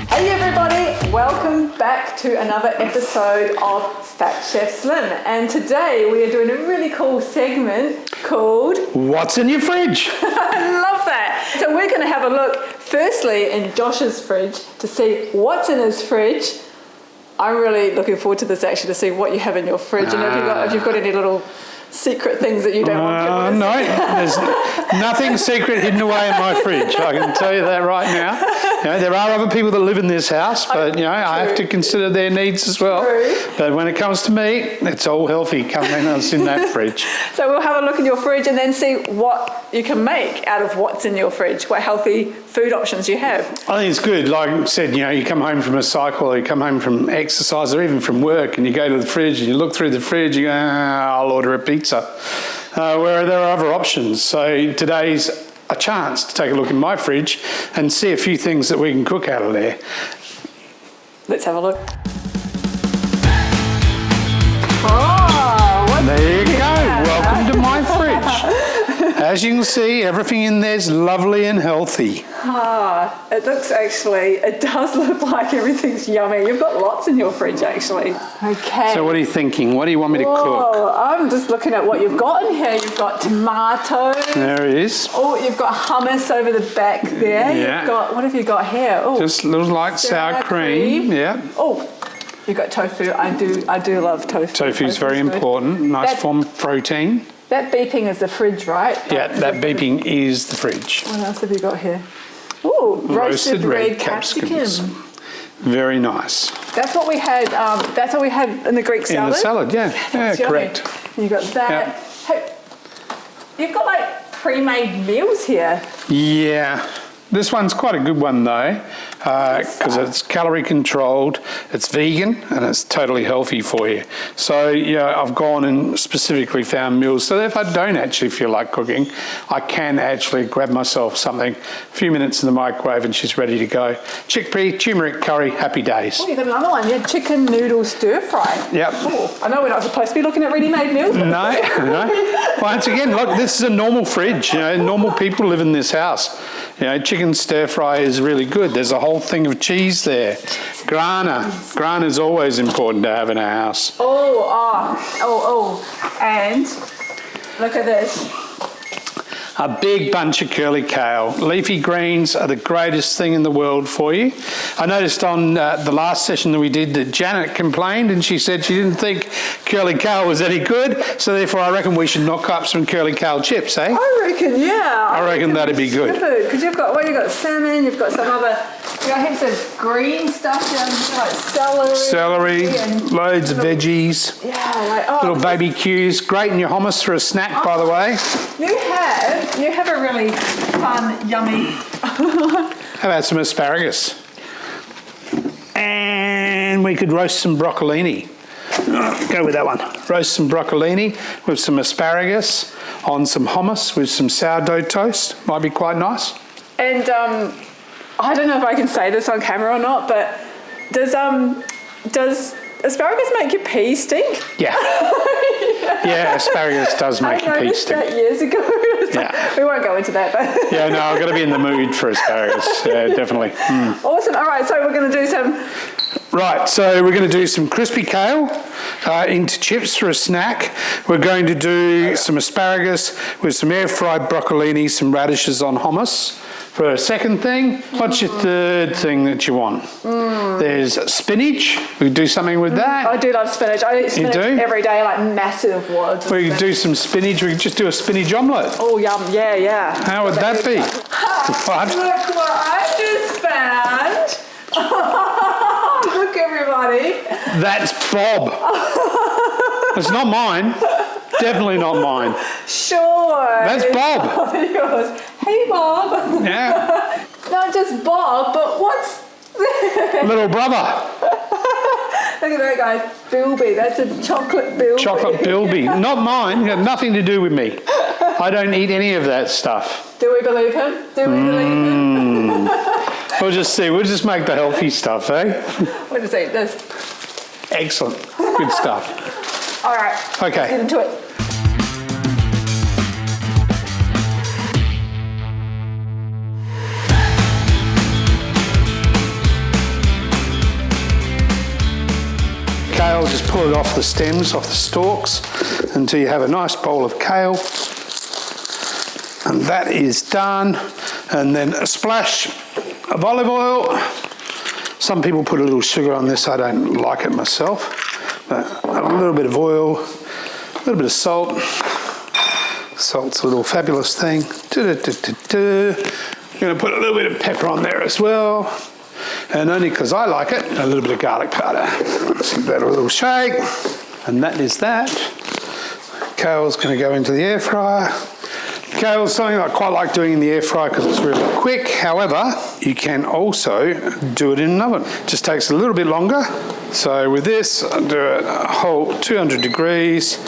Hey everybody, welcome back to another episode of Fat Chef Slim. And today we are doing a really cool segment called What's in your fridge? I love that. So we're going to have a look firstly in Josh's fridge to see what's in his fridge. I'm really looking forward to this actually, to see what you have in your fridge and if you've got any little secret things that you don't want people to see. No, there's nothing secret hidden away in my fridge. I can tell you that right now. There are other people that live in this house, but I have to consider their needs as well. True. But when it comes to me, it's all healthy coming that's in that fridge. So we'll have a look in your fridge and then see what you can make out of what's in your fridge, what healthy food options you have. I think it's good. Like I said, you come home from a cycle, or you come home from exercise, or even from work, and you go to the fridge and you look through the fridge, you go, I'll order a pizza. Where there are other options. So today's a chance to take a look in my fridge and see a few things that we can cook out of there. Let's have a look. Oh, there you go. Welcome to my fridge. As you can see, everything in there is lovely and healthy. It does look like everything's yummy. You've got lots in your fridge actually. Okay. So what are you thinking? What do you want me to cook? I'm just looking at what you've got in here. You've got tomatoes. There it is. Oh, you've got hummus over the back there. Yeah. You've got, what have you got here? Oh, just little like sour cream. Yeah. Oh, you've got tofu. I do love tofu. Tofu's very important. Nice form of protein. That beeping is the fridge, right? Yeah, that beeping is the fridge. What else have you got here? Ooh, roasted red capsicums. Very nice. That's what we had. That's what we had in the Greek salad. In the salad, yeah, correct. You got that. Yep. Hey, you've got like pre-made meals here. Yeah. This one's quite a good one though, because it's calorie controlled, it's vegan, and it's totally healthy for you. So I've gone and specifically found meals so that if I don't actually feel like cooking, I can actually grab myself something, a few minutes in the microwave and she's ready to go. Chickpea, turmeric curry, happy days. Oh, you got another one. You had chicken noodle stir fry. Yep. Oh, I know we're not supposed to be looking at ready-made meals. No. Once again, look, this is a normal fridge. Normal people live in this house. Chicken stir fry is really good. There's a whole thing of cheese there. Grana. Grana is always important to have in our house. And look at this. A big bunch of curly kale. Leafy greens are the greatest thing in the world for you. I noticed on the last session that we did that Janet complained and she said she didn't think curly kale was any good, so therefore I reckon we should knock up some curly kale chips, eh? I reckon, yeah. I reckon that'd be good. Because you've got salmon, you've got some other, heaps of green stuff down here, like celery. And loads of veggies. Yeah, little baby cues. Great in your hummus for a snack, by the way. You have a really fun, yummy. How about some asparagus? And we could roast some broccolini. Go with that one. Roast some broccolini with some asparagus on some hummus with some sourdough toast. Might be quite nice. And I don't know if I can say this on camera or not, but does asparagus make your pee stink? Yeah. Yeah, asparagus does make your pee stink. I noticed that years ago. Yeah. We won't go into that. But yeah, no, I've got to be in the mood for asparagus. Yeah, definitely. Awesome. All right, so we're going to do some... Right, so we're going to do some crispy kale into chips for a snack. We're going to do some asparagus with some air-fried broccolini, some radishes on hummus. For a second thing, what's your third thing that you want? There's spinach. We could do something with that. I do love spinach. I eat spinach every day, like massive wads. We could do some spinach. We could just do a spinach omelette. Oh, yum. Yeah. How would that be? Look what I just found. Look, everybody. That's Bob. It's not mine. Definitely not mine. Sure. That's Bob. Yours. Hey, Bob. Yeah. Not just Bob, but what's this? Little brother. Look at that, guys. Bilby. That's a chocolate Bilby. Chocolate Bilby. Not mine. Got nothing to do with me. I don't eat any of that stuff. Do we believe him? We'll just see. We'll just make the healthy stuff, eh? We'll just eat this. Excellent. Good stuff. All right. Okay. Let's get into it. kale, just pull it off the stems, off the stalks, until you have a nice bowl of kale. And that is done. And then a splash of olive oil. Some people put a little sugar on this. I don't like it myself. But a little bit of oil, a little bit of salt. Salt's a little fabulous thing. I'm going to put a little bit of pepper on there as well. And only because I like it, a little bit of garlic powder. Let's give that a little shake. And that is that. Kale's going to go into the air fryer. Kale's something I quite like doing in the air fryer because it's really quick. However, you can also do it in an oven. It just takes a little bit longer. So with this, I do it a whole 200 degrees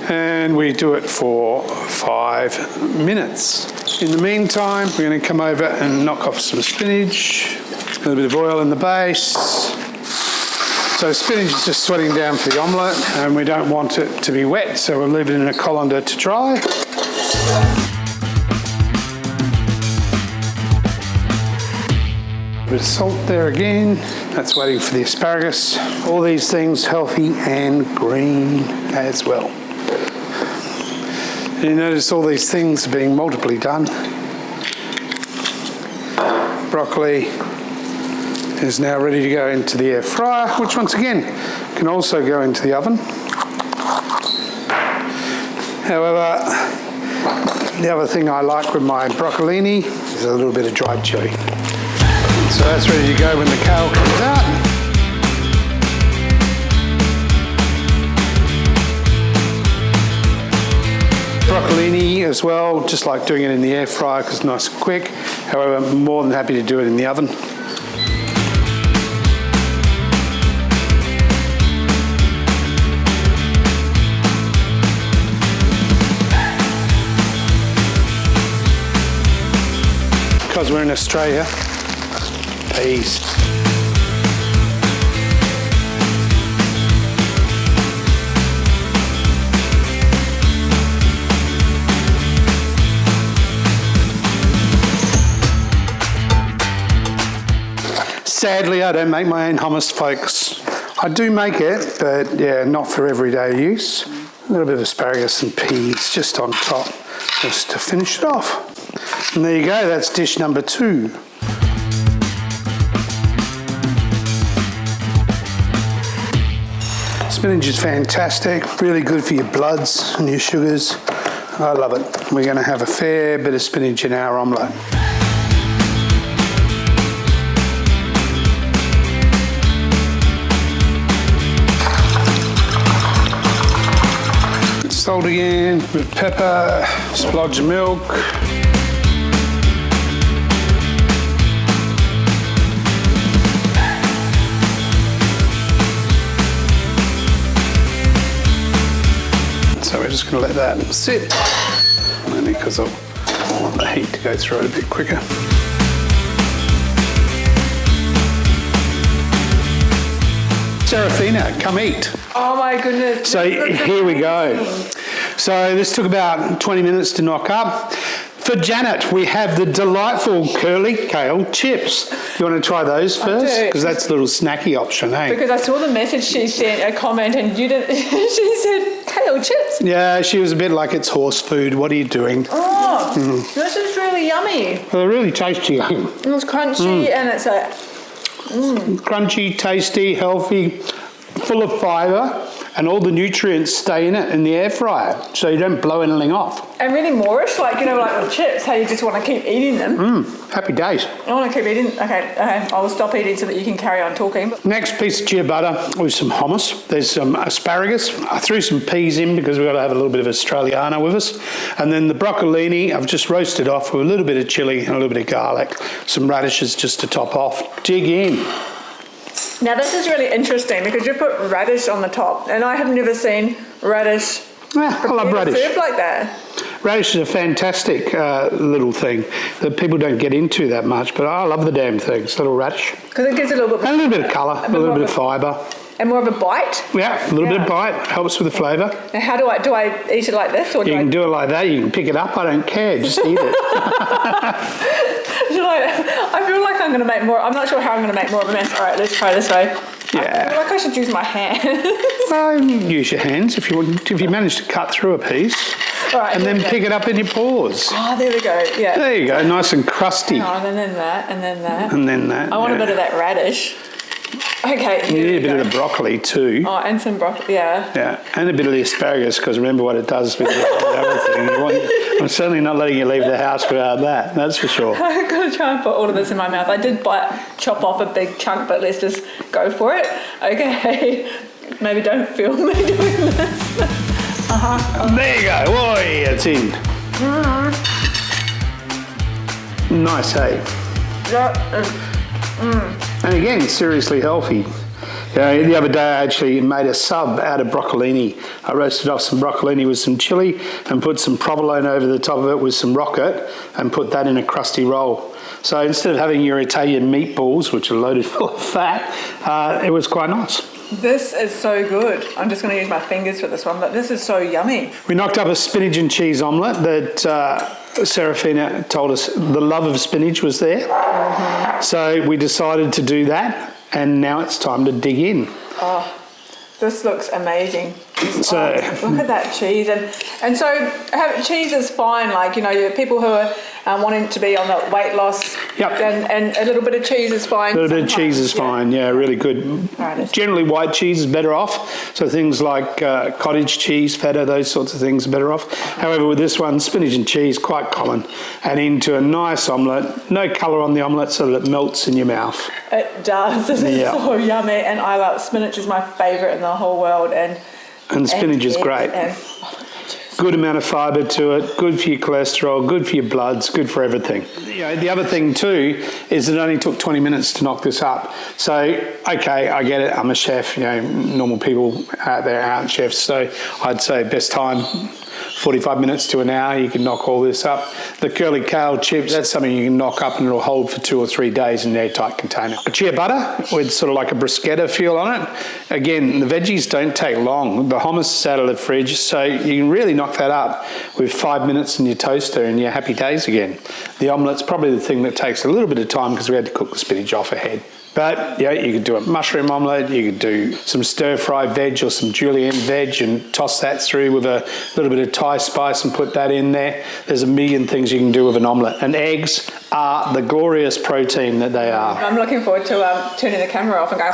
and we do it for 5 minutes. In the meantime, we're going to come over and knock off some spinach. A little bit of oil in the base. So spinach is just sweating down for the omelette and we don't want it to be wet, so we'll leave it in a colander to dry. A bit of salt there again. That's waiting for the asparagus. All these things healthy and green as well. You notice all these things are being multiply done. Broccoli is now ready to go into the air fryer, which once again can also go into the oven. However, the other thing I like with my broccolini is a little bit of dried chili. So that's ready to go when the kale comes out. Broccolini as well, just like doing it in the air fryer because it's nice and quick. However, I'm more than happy to do it in the oven. Because we're in Australia, peas. Sadly, I don't make my own hummus, folks. I do make it, but yeah, not for everyday use. A little bit of asparagus and peas just on top, just to finish it off. And there you go, that's dish number 2. Spinach is fantastic, really good for your bloods and your sugars. I love it. We're going to have a fair bit of spinach in our omelette. Salt again, with pepper, splodge of milk. So we're just going to let that sit, only because I want the heat to go through it a bit quicker. Serafina, come eat. Oh my goodness. So here we go. So this took about 20 minutes to knock up. For Janet, we have the delightful curly kale chips. You want to try those first? Because that's a little snacky option, eh? Because I saw the message she sent, a comment, and you didn't. She said kale chips. Yeah, she was a bit like it's horse food. What are you doing? Oh, this is really yummy. Well, they're really tasty. It's crunchy and it's a crunchy, tasty, healthy, full of fibre, and all the nutrients stay in it in the air fryer, so you don't blow anything off. And really moreish, like, you know, like with chips, how you just want to keep eating them. Happy days. I want to keep eating. Okay, I'll stop eating so that you can carry on talking. Next piece of ciabatta with some hummus. There's some asparagus. I threw some peas in because we've got to have a little bit of Australiana with us. And then the broccolini, I've just roasted off with a little bit of chilli and a little bit of garlic. Some radishes just to top off. Dig in. Now this is really interesting because you put radish on the top, and I have never seen radish. Yeah, I love radish. Served like that. Radish is a fantastic little thing that people don't get into that much, but I love the damn thing. It's a little radish. Because it gives it a little bit. And a little bit of colour, a little bit of fibre. And more of a bite. Yeah, a little bit of bite helps with the flavour. Now how do I eat it like this, or you can do it like that? You can pick it up. I don't care. Just eat it. I feel like I'm going to make more. I'm not sure how I'm going to make more of a mess. All right, let's try this way. Yeah. I feel like I should use my hand. Well, use your hands if you want. If you manage to cut through a piece, All right, and then pick it up in your paws. Oh, there we go. Yeah. There you go, nice and crusty. Oh, and then that, and then that. And then that. I want a bit of that radish. Okay. You need a bit of the broccoli too. Oh, and some broccoli. Yeah. Yeah, and a bit of the asparagus, because remember what it does with everything. I'm certainly not letting you leave the house without that, that's for sure. I'm going to try and put all of this in my mouth. I did chop off a big chunk, but let's just go for it. Okay. Maybe don't film me doing this. There you go. Oi, it's in. Nice, hey? And again, seriously healthy. You know, the other day I actually made a sub out of broccolini. I roasted off some broccolini with some chilli and put some provolone over the top of it with some rocket and put that in a crusty roll. So instead of having your Italian meatballs, which are loaded full of fat, it was quite nice. This is so good. I'm just going to use my fingers for this one, but this is so yummy. We knocked up a spinach and cheese omelette that Serafina told us the love of spinach was there. Mm-hmm. So we decided to do that, and now it's time to dig in. Oh, this looks amazing. So look at that cheese, and so cheese is fine. Like, you know, people who are wanting to be on the weight loss, yep. and a little bit of cheese is fine. A little bit of cheese is fine, yeah, really good. Right, generally, white cheese is better off. So things like cottage cheese, feta, those sorts of things are better off. However, with this one, spinach and cheese, quite common. And into a nice omelette, no colour on the omelette so that it melts in your mouth. It does. This is so yummy, and I love spinach. Is my favourite in the whole world, and spinach is great. Good amount of fibre to it, good for your cholesterol, good for your bloods, good for everything. You know, the other thing too is it only took 20 minutes to knock this up. So, okay, I get it, I'm a chef, you know, normal people out there aren't chefs, so I'd say best time, 45 minutes to an hour, you can knock all this up. The curly kale chips, that's something you can knock up and it'll hold for 2 or 3 days in an airtight container. A chia butter with sort of like a bruschetta feel on it. Again, the veggies don't take long. The hummus is out of the fridge, so you can really knock that up with 5 minutes in your toaster and you're happy days again. The omelette's probably the thing that takes a little bit of time because we had to cook the spinach off ahead. But yeah, you could do a mushroom omelette, you could do some stir-fry veg or some julienne veg and toss that through with a little bit of Thai spice and put that in there. There's a million things you can do with an omelette. And eggs are the glorious protein that they are. I'm looking forward to turning the camera off and going...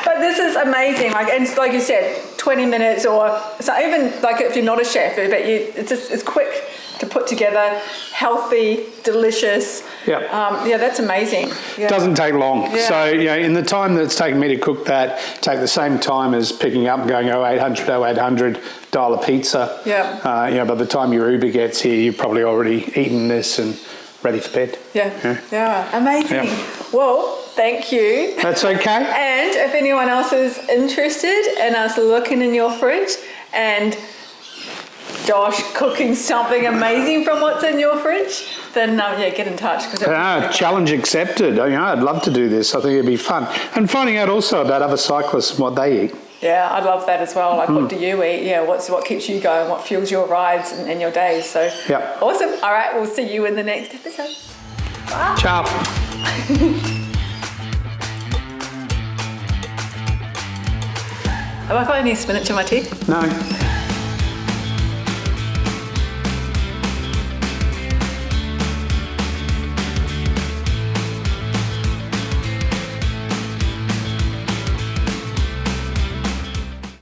But this is amazing. And like you said, 20 minutes or... So even like if you're not a chef, but it's quick to put together, healthy, delicious. Yep. Yeah, that's amazing. Yeah. Doesn't take long. Yeah. So, you know, in the time that it's taken me to cook that, take the same time as picking up and going 0800, dial a pizza. Yeah. You know, by the time your Uber gets here, you've probably already eaten this and ready for bed. Yeah. Amazing. Yeah. Well, thank you. That's okay. And if anyone else is interested in us looking in your fridge and Josh cooking something amazing from what's in your fridge, then get in touch. Challenge accepted. You know, I'd love to do this. I think it'd be fun. And finding out also about other cyclists and what they eat. Yeah, I'd love that as well. Like, what do you eat? Yeah, what keeps you going? What fuels your rides and your days? So, awesome. All right, we'll see you in the next episode. Bye. Ciao. Have I got any spinach in my tea? No.